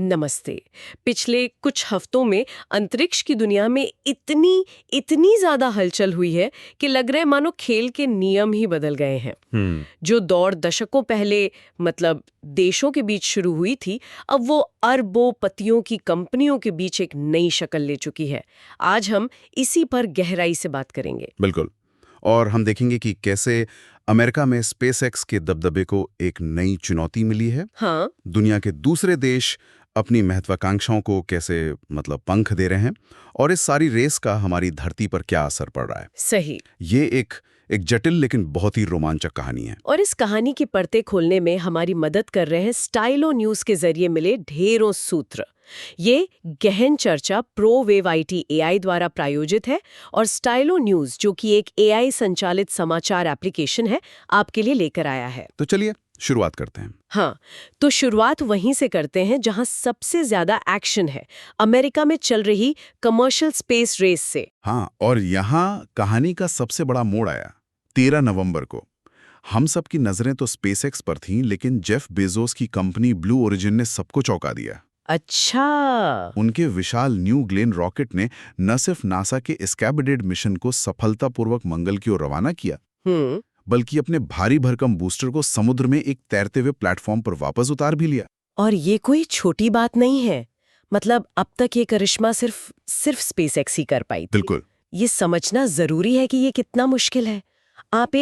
नमस्ते। पिछले कुछ हफ्तों में अंतरिक्ष की दुनिया में इतनी ज्यादा हलचल हुई है कि लग रहा है मानो खेल के नियम ही बदल गए हैं। जो दौड़ दशकों पहले मतलब देशों के बीच शुरू हुई थी, अब वो अरबों पतियों की कंपनियों के बीच एक नई शक्ल ले चुकी है। आज हम इसी पर गहराई से बात करेंगे। बिल्कुल। और हम देखेंगे कि कैसे अमेरिका में स्पेसएक्स के दबदबे को एक नई चुनौती मिली है। हाँ, दुनिया के दूसरे देश अपनी महत्वाकांक्षाओं को कैसे पंख दे रहे हैं और इस सारी रेस का हमारी धरती पर क्या असर पड़ रहा है। सही। ये एक जटिल लेकिन बहुत ही रोमांचक कहानी है। और इस कहानी की परतें खोलने में हमारी मदद कर रहे हैं स्टाइलो न्यूज के जरिए मिले ढेरों सूत्र। ये गहन चर्चा प्रो वेव आईटी एआई द्वारा प्रायोजित है और स्टाइलो न्यूज, जो कि एक एआई संचालित समाचार एप्लीकेशन है, आपके लिए लेकर आया है। तो चलिए शुरुआत करते हैं। हाँ, तो शुरुआत वहीं से करते हैं जहां सबसे ज्यादा एक्शन है, अमेरिका में चल रही कमर्शियल स्पेस रेस से। हाँ, और यहाँ कहानी का सबसे बड़ा मोड़ आया 13 नवंबर को। हम सबकी नजरें तो स्पेसएक्स पर थीं, लेकिन जेफ बेजोस की कंपनी ब्लू ओरिजिन ने सबको चौंका दिया। अच्छा। उनके विशाल न्यू ग्लेन रॉकेट ने न सिर्फ नासा के स्कैबेडेड मिशन को सफलतापूर्वक मंगल की ओर रवाना किया, बल्कि अपने भारी भरकम बूस्टर को समुद्र में एक तैरते हुए प्लेटफॉर्म पर वापस उतार भी लिया। और ये कोई छोटी बात नहीं है। मतलब अब तक ये करिश्मा सिर्फ स्पेसएक्स ही कर पाई थी। बिल्कुल। ये समझना जरूरी है कि ये कितना मुश्किल है। आप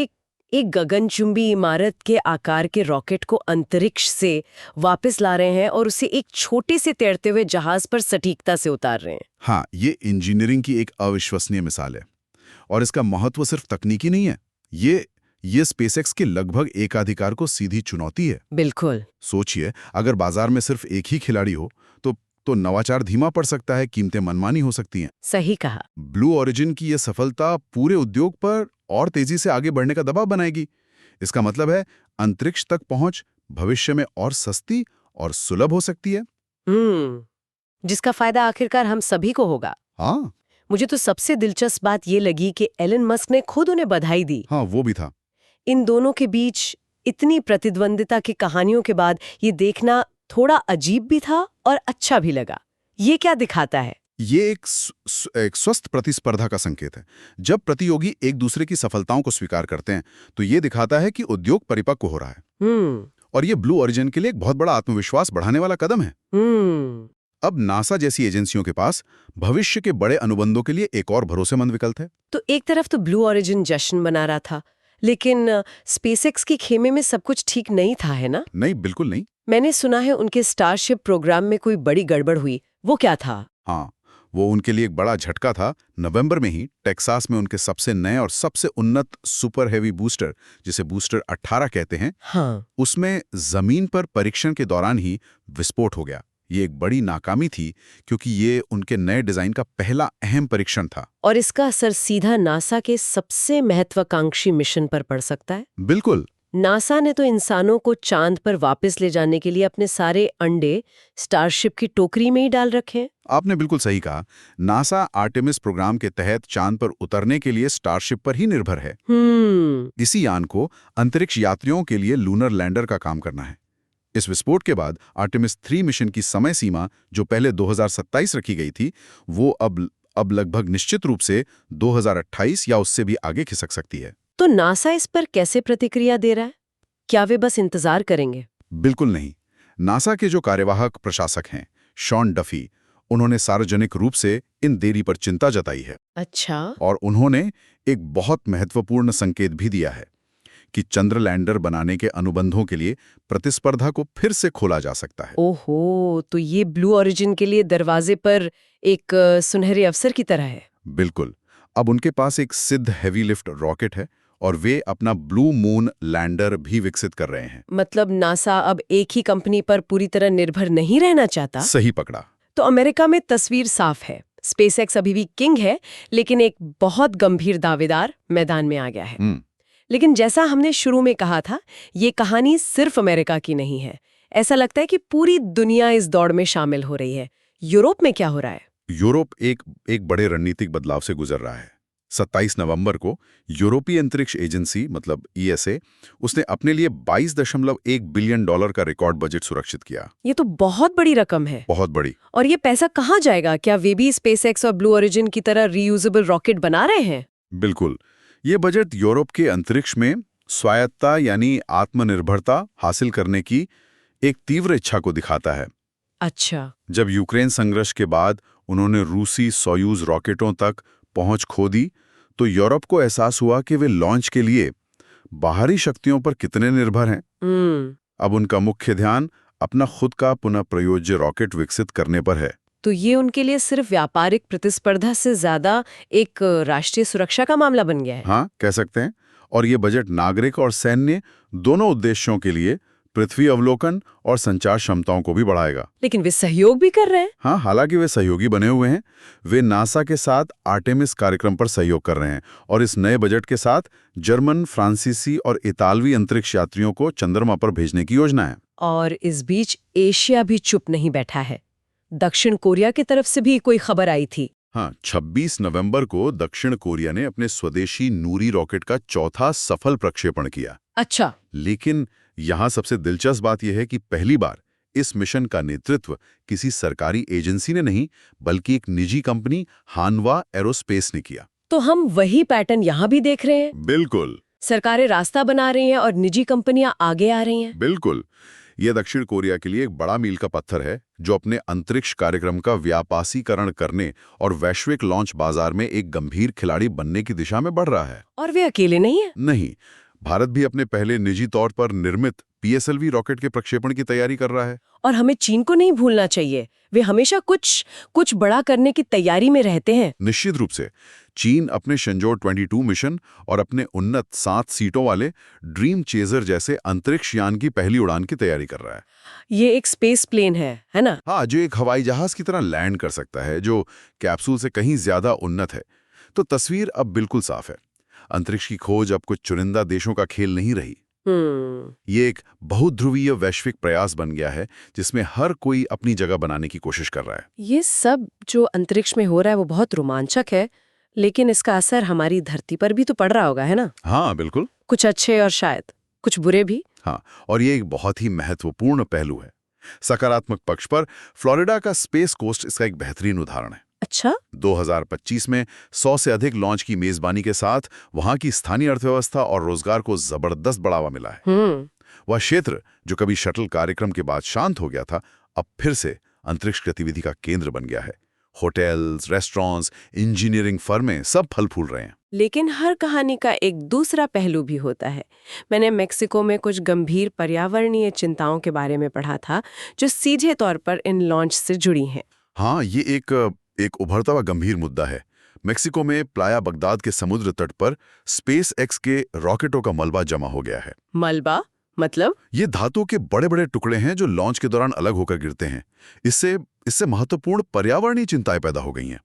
एक गगनचुंबी इमारत के आकार के रॉकेट को अंतरिक्ष से वापस ला रहे हैं और उसे एक छोटे से तैरते हुए जहाज पर सटीकता से उतार रहे हैं। हाँ, ये इंजीनियरिंग की एक अविश्वसनीय मिसाल है। और इसका महत्व सिर्फ तकनीकी नहीं है, ये स्पेसएक्स के लगभग एकाधिकार को सीधी चुनौती है। बिल्कुल। सोचिए, अगर बाजार में सिर्फ एक ही खिलाड़ी हो तो नवाचार धीमा पड़ सकता है, कीमतें मनमानी हो सकती हैं। सही कहा। ब्लू ओरिजिन की यह सफलता पूरे उद्योग पर और तेजी से आगे बढ़ने का दबाव बनाएगी। इसका मतलब है अंतरिक्ष तक पहुंच भविष्य में और सस्ती और सुलभ हो सकती है। जिसका फायदा आखिरकार हम सभी को होगा। हाँ। मुझे तो सबसे दिलचस्प बात ये लगी कि एलन मस्क ने खुद उन्हें बधाई दी। हाँ, वो भी था। इन दोनों के बीच इतनी प्रतिद्वंदिता की कहानियों के बाद ये देखना थोड़ा अजीब भी था और अच्छा भी लगा। ये क्या दिखाता है? ये एक स्वस्थ प्रतिस्पर्धा का संकेत है। जब प्रतियोगी एक दूसरे की सफलताओं को स्वीकार करते हैं तो ये दिखाता है कि उद्योग परिपक्व हो रहा है। और ये ब्लू ओरिजिन के लिए एक बहुत बड़ा आत्मविश्वास बढ़ाने वाला कदम है। अब नासा जैसी एजेंसियों के पास भविष्य के बड़े अनुबंधों के लिए एक और भरोसेमंद विकल्प है। तो एक तरफ तो ब्लू ओरिजिन जश्न मना रहा था, लेकिन स्पेसएक्स के खेमे में सब कुछ ठीक नहीं था, है ना? नहीं, बिल्कुल नहीं। मैंने सुना है उनके स्टारशिप प्रोग्राम में कोई बड़ी गड़बड़ हुई। वो क्या था? हाँ, वो उनके लिए एक बड़ा झटका था। नवंबर में ही टेक्सास में उनके सबसे नए और सबसे उन्नत सुपर हेवी बूस्टर, जिसे बूस्टर 18 कहते हैं, हाँ। उसमें जमीन पर परीक्षण के दौरान ही विस्फोट हो गया। ये एक बड़ी नाकामी थी क्योंकि ये उनके नए डिजाइन का पहला अहम परीक्षण था। और इसका असर सीधा नासा के सबसे महत्वाकांक्षी मिशन पर पड़ सकता है। बिल्कुल। नासा ने तो इंसानों को चांद पर वापस ले जाने के लिए अपने सारे अंडे स्टारशिप की टोकरी में ही डाल रखे हैं। आपने बिल्कुल सही कहा। नासा आर्टेमिस प्रोग्राम के तहत चांद पर उतरने के लिए स्टारशिप पर ही निर्भर है। इसी यान को अंतरिक्ष यात्रियों के लिए लूनर लैंडर का काम करना है। इस विस्फोट के बाद आर्टेमिस 3 मिशन की समय सीमा, जो पहले 2027 रखी गई थी, वो अब लगभग निश्चित रूप से 2028 या उससे भी आगे खिसक सकती है। तो नासा इस पर कैसे प्रतिक्रिया दे रहा है? क्या वे बस इंतजार करेंगे? बिल्कुल नहीं। नासा के जो कार्यवाहक प्रशासक हैं, शॉन डफी, उन्होंने सार्वजनिक रूप से इन देरी पर चिंता जताई है। अच्छा। और उन्होंने एक बहुत महत्वपूर्ण संकेत भी दिया है कि चंद्र लैंडर बनाने के अनुबंधों के लिए प्रतिस्पर्धा को फिर से खोला जा सकता है। ओहो, तो ये ब्लू ओरिजिन के लिए दरवाजे पर एक सुनहरे अवसर की तरह है। बिल्कुल। अब उनके पास एक सिद्ध हेवी लिफ्ट रॉकेट है और वे अपना ब्लू मून लैंडर भी विकसित कर रहे हैं। मतलब नासा अब एक ही कंपनी पर पूरी तरह निर्भर नहीं रहना चाहता। सही पकड़ा। तो अमेरिका में तस्वीर साफ है। स्पेसएक्स अभी भी किंग है, लेकिन एक बहुत गंभीर दावेदार मैदान में आ गया है। लेकिन जैसा हमने शुरू में कहा था, ये कहानी सिर्फ अमेरिका की नहीं है। ऐसा लगता है कि पूरी दुनिया इस दौड़ में शामिल हो रही है। यूरोप में क्या हो रहा है? यूरोप एक बड़े रणनीतिक बदलाव से गुजर रहा है। 27 नवंबर को यूरोपीय अंतरिक्ष एजेंसी मतलब ईएसए उसने अपने लिए $22.1 बिलियन का रिकॉर्ड बजट सुरक्षित किया। ये तो बहुत बड़ी रकम है। बहुत बड़ी। और ये पैसा कहाँ जाएगा? क्या वे भी स्पेसएक्स और ब्लू ओरिजिन की तरह रीयूजेबल रॉकेट बना रहे हैं? बिल्कुल। ये बजट यूरोप के अंतरिक्ष में स्वायत्तता यानी आत्मनिर्भरता हासिल करने की एक तीव्र इच्छा को दिखाता है। अच्छा। जब यूक्रेन संघर्ष के बाद उन्होंने रूसी सोयूज रॉकेटों तक पहुंच खो दी तो यूरोप को एहसास हुआ कि वे लॉन्च के लिए बाहरी शक्तियों पर कितने निर्भर हैं। अब उनका मुख्य ध्यान अपना खुद का पुनः प्रयोज्य रॉकेट विकसित करने पर है। तो ये उनके लिए सिर्फ व्यापारिक प्रतिस्पर्धा से ज्यादा एक राष्ट्रीय सुरक्षा का मामला बन गया है। हाँ, कह सकते हैं। और ये बजट नागरिक और सैन्य दोनों उद्देश्यों के लिए पृथ्वी अवलोकन और संचार क्षमताओं को भी बढ़ाएगा। लेकिन वे सहयोग भी कर रहे हैं। हाँ, हालांकि वे सहयोगी बने हुए हैं। वे नासा के साथ आर्टेमिस कार्यक्रम पर सहयोग कर रहे हैं और इस नए बजट के साथ जर्मन, फ्रांसीसी और इतालवी अंतरिक्ष यात्रियों को चंद्रमा पर भेजने की योजना है। और इस बीच एशिया भी चुप नहीं बैठा है। दक्षिण कोरिया की तरफ से भी कोई खबर आई थी। हाँ, 26 नवंबर को दक्षिण कोरिया ने अपने स्वदेशी नूरी रॉकेट का चौथा सफल प्रक्षेपण किया। अच्छा। लेकिन यहाँ सबसे दिलचस्प बात यह है कि पहली बार इस मिशन का नेतृत्व किसी सरकारी एजेंसी ने नहीं बल्कि एक निजी कंपनी हानवा एरोस्पेस ने किया। तो हम वही पैटर्न यहाँ भी देख रहे हैं। बिल्कुल। सरकारें रास्ता बना रही हैं और निजी कंपनियां आगे आ रही हैं। बिल्कुल। यह दक्षिण कोरिया के लिए एक बड़ा मील का पत्थर है जो अपने अंतरिक्ष कार्यक्रम का व्यापासीकरण करने और वैश्विक लॉन्च बाजार में एक गंभीर खिलाड़ी बनने की दिशा में बढ़ रहा है। और वे अकेले नहीं है। नहीं, भारत भी अपने पहले निजी तौर पर निर्मित पीएसएलवी रॉकेट के प्रक्षेपण की तैयारी कर रहा है। और हमें चीन को नहीं भूलना चाहिए। वे हमेशा कुछ बड़ा करने की तैयारी में रहते हैं। निश्चित रूप से। चीन अपने शंजोर 22 मिशन और अपने उन्नत 7 सीटों वाले ड्रीम चेजर जैसे अंतरिक्ष यान की पहली उड़ान की तैयारी कर रहा है। ये एक स्पेस प्लेन है ना? हाँ, जो एक हवाई जहाज की तरह लैंड कर सकता है, जो कैप्सूल से कहीं ज्यादा उन्नत है। तो तस्वीर अब बिल्कुल साफ है। अंतरिक्ष की खोज अब कुछ चुनिंदा देशों का खेल नहीं रही। ये एक बहुध्रुवीय वैश्विक प्रयास बन गया है जिसमें हर कोई अपनी जगह बनाने की कोशिश कर रहा है। ये सब जो अंतरिक्ष में हो रहा है वो बहुत रोमांचक है, लेकिन इसका असर हमारी धरती पर भी तो पड़ रहा होगा, है ना? हाँ, बिल्कुल। कुछ अच्छे और शायद कुछ बुरे भी। हाँ, और ये एक बहुत ही महत्वपूर्ण पहलू है। सकारात्मक पक्ष पर फ्लोरिडा का स्पेस कोस्ट इसका एक बेहतरीन उदाहरण है। अच्छा। 2025 में 100 से अधिक लॉन्च की मेजबानी के साथ वहां की स्थानीय अर्थव्यवस्था और रोजगार को जबरदस्त बढ़ावा मिला है। वह क्षेत्र जो कभी शटल कार्यक्रम के बाद शांत हो गया था, अब फिर से अंतरिक्ष गतिविधि का केंद्र बन गया है। होटल्स, रेस्टोरेंट्स, इंजीनियरिंग फर्में सब फल फूल रहे हैं। लेकिन हर कहानी का एक दूसरा पहलू भी होता है। मैंने मेक्सिको में कुछ गंभीर पर्यावरणीय चिंताओं के बारे में पढ़ा था जो सीधे तौर पर इन लॉन्च से जुड़ी हैं। हाँ, ये एक उभरता हुआ गंभीर मुद्दा है। मेक्सिको में प्लाया बगदाद के समुद्र तट पर स्पेस एक्स के रॉकेटों का मलबा जमा हो गया है। मलबा मतलब? ये धातु के बड़े बड़े टुकड़े हैं जो लॉन्च के दौरान अलग होकर गिरते हैं। इससे महत्वपूर्ण पर्यावरणीय चिंताएं पैदा हो गई हैं।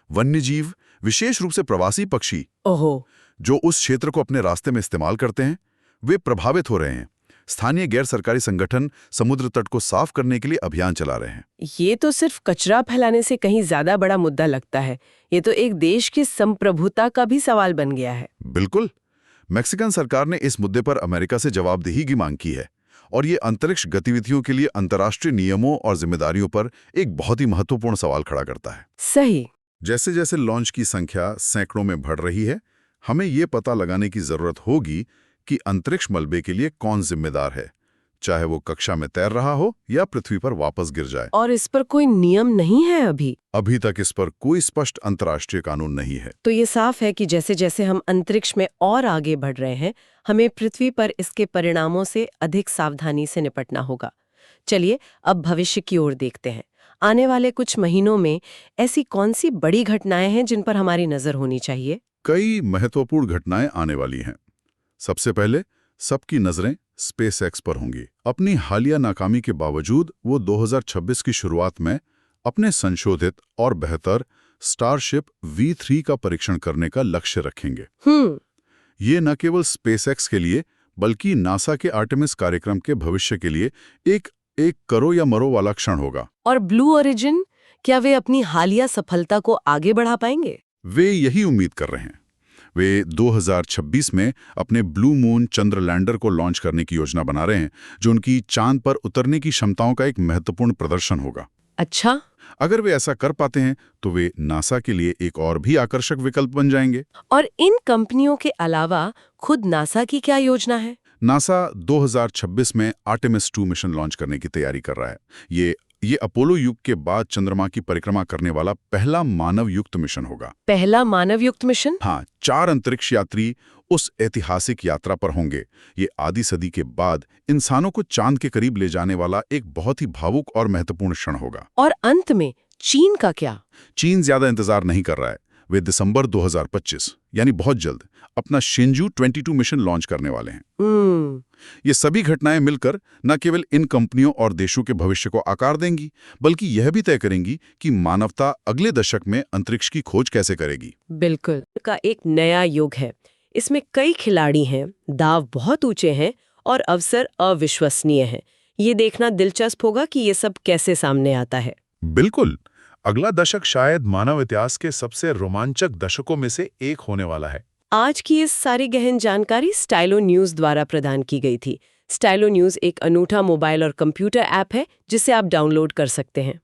वन्यजीव, विशेष रूप से प्रवासी पक्षी जो उस क्षेत्र को अपने रास्ते में इस्तेमाल करते हैं, वे प्रभावित हो रहे हैं। स्थानीय गैर सरकारी संगठन समुद्र तट को साफ करने के लिए अभियान चला रहे हैं। ये तो सिर्फ कचरा फैलाने से कहीं ज्यादा बड़ा मुद्दा लगता है। ये तो एक देश की संप्रभुता का भी सवाल बन गया है। बिल्कुल। मैक्सिकन सरकार ने इस मुद्दे पर अमेरिका से जवाबदेही की मांग की है और ये अंतरिक्ष गतिविधियों के लिए अंतर्राष्ट्रीय नियमों और जिम्मेदारियों पर एक बहुत ही महत्वपूर्ण सवाल खड़ा करता है। सही। जैसे जैसे लॉन्च की संख्या सैकड़ों में बढ़ रही है, हमें ये पता लगाने की जरूरत होगी कि अंतरिक्ष मलबे के लिए कौन जिम्मेदार है, चाहे वो कक्षा में तैर रहा हो या पृथ्वी पर वापस गिर जाए। और इस पर कोई नियम नहीं है अभी तक इस पर कोई स्पष्ट अंतर्राष्ट्रीय कानून नहीं है। तो ये साफ है कि जैसे जैसे हम अंतरिक्ष में और आगे बढ़ रहे हैं, हमें पृथ्वी पर इसके परिणामों से अधिक सावधानी से निपटना होगा। चलिए अब भविष्य की ओर देखते हैं। आने वाले कुछ महीनों में ऐसी कौन सी बड़ी घटनाएं हैं जिन पर हमारी नजर होनी चाहिए? कई महत्वपूर्ण घटनाएं आने वाली हैं। सबसे पहले सबकी नजरें स्पेसएक्स पर होंगी। अपनी हालिया नाकामी के बावजूद वो 2026 की शुरुआत में अपने संशोधित और बेहतर स्टारशिप V3 का परीक्षण करने का लक्ष्य रखेंगे। ये न केवल स्पेसएक्स के लिए बल्कि नासा के आर्टेमिस कार्यक्रम के भविष्य के लिए एक करो या मरो वाला क्षण होगा। और ब्लू ओरिजिन, क्या वे अपनी हालिया सफलता को आगे बढ़ा पाएंगे? वे यही उम्मीद कर रहे हैं। वे 2026 में अपने ब्लू मून चंद्र लैंडर को लॉन्च करने की योजना बना रहे हैं, जो उनकी चांद पर उतरने की क्षमताओं का एक महत्वपूर्ण प्रदर्शन होगा। अच्छा। अगर वे ऐसा कर पाते हैं तो वे नासा के लिए एक और भी आकर्षक विकल्प बन जाएंगे। और इन कंपनियों के अलावा खुद नासा की क्या योजना है? नासा 2026 में आर्टेमिस 2 मिशन लॉन्च करने की तैयारी कर रहा है। ये अपोलो युग के बाद चंद्रमा की परिक्रमा करने वाला पहला मानव युक्त मिशन होगा। पहला मानव युक्त मिशन? हाँ, 4 अंतरिक्ष यात्री उस ऐतिहासिक यात्रा पर होंगे। ये आधी सदी के बाद इंसानों को चांद के करीब ले जाने वाला एक बहुत ही भावुक और महत्वपूर्ण क्षण होगा। और अंत में चीन का क्या? चीन ज्यादा इंतजार नहीं कर रहा है। वे दिसंबर 2025 यानी बहुत जल्द अपना शिंजू 22 मिशन लॉन्च करने वाले हैं। ये सभी घटनाएं मिलकर न केवल इन कंपनियों और देशों के भविष्य को आकार देंगी, बल्कि यह भी तय करेंगी कि मानवता अगले दशक में अंतरिक्ष की खोज कैसे करेगी। बिल्कुल, का एक नया युग है। इसमें कई खिलाड़ी हैं, दाव बहुत ऊंचे हैं और अवसर अविश्वसनीय हैं। ये देखना दिलचस्प होगा कि ये सब कैसे सामने आता है। बिल्कुल, अगला दशक शायद मानव इतिहास के सबसे रोमांचक दशकों में से एक होने वाला है। आज की इस सारी गहन जानकारी स्टाइलो न्यूज़ द्वारा प्रदान की गई थी। स्टाइलो न्यूज़ एक अनूठा मोबाइल और कंप्यूटर ऐप है जिसे आप डाउनलोड कर सकते हैं।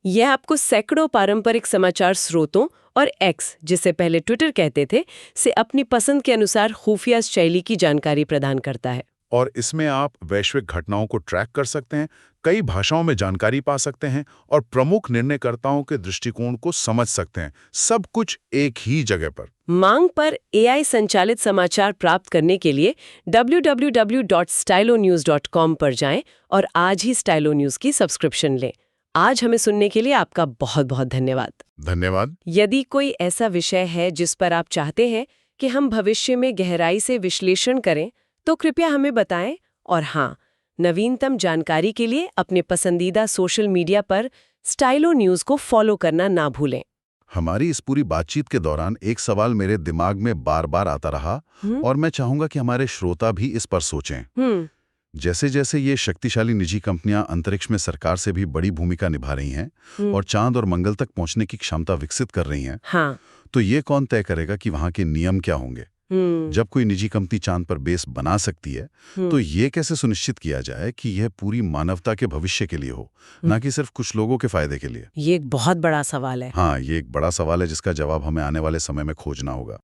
यह आपको सैकड़ों पारंपरिक समाचार स्रोतों और एक्स, जिसे पहले ट्विटर कहते थे, से अपनी पसंद के अनुसार खुफिया शैली की जानकारी प्रदान करता है। और इसमें आप वैश्विक घटनाओं को ट्रैक कर सकते हैं, कई भाषाओं में जानकारी पा सकते हैं और प्रमुख निर्णयकर्ताओं के दृष्टिकोण को समझ सकते हैं। सब कुछ एक ही जगह पर। मांग पर AI संचालित समाचार प्राप्त करने के लिए www.stylonews.com पर जाएं और आज ही स्टाइलो न्यूज़ की सब्सक्रिप्शन लें। आज हमें सुनने के लिए आपका बहुत बहुत धन्यवाद। धन्यवाद। यदि कोई ऐसा विषय है जिस पर आप चाहते हैं कि हम भविष्य में गहराई से विश्लेषण करें, तो कृपया हमें बताएं। और हाँ, नवीनतम जानकारी के लिए अपने पसंदीदा सोशल मीडिया पर स्टाइलो न्यूज़ को फॉलो करना ना भूलें। हमारी इस पूरी बातचीत के दौरान एक सवाल मेरे दिमाग में बार बार आता रहा और मैं चाहूंगा कि हमारे श्रोता भी इस पर सोचें। जैसे जैसे ये शक्तिशाली निजी कंपनियां अंतरिक्ष में सरकार से भी बड़ी भूमिका निभा रही हैं और चांद और मंगल तक पहुंचने की क्षमता विकसित कर रही हैं, तो ये कौन तय करेगा कि वहां के नियम क्या होंगे? जब कोई निजी कंपनी चांद पर बेस बना सकती है, तो ये कैसे सुनिश्चित किया जाए कि यह पूरी मानवता के भविष्य के लिए हो, ना कि सिर्फ कुछ लोगों के फायदे के लिए? ये एक बहुत बड़ा सवाल है। हाँ, ये एक बड़ा सवाल है जिसका जवाब हमें आने वाले समय में खोजना होगा।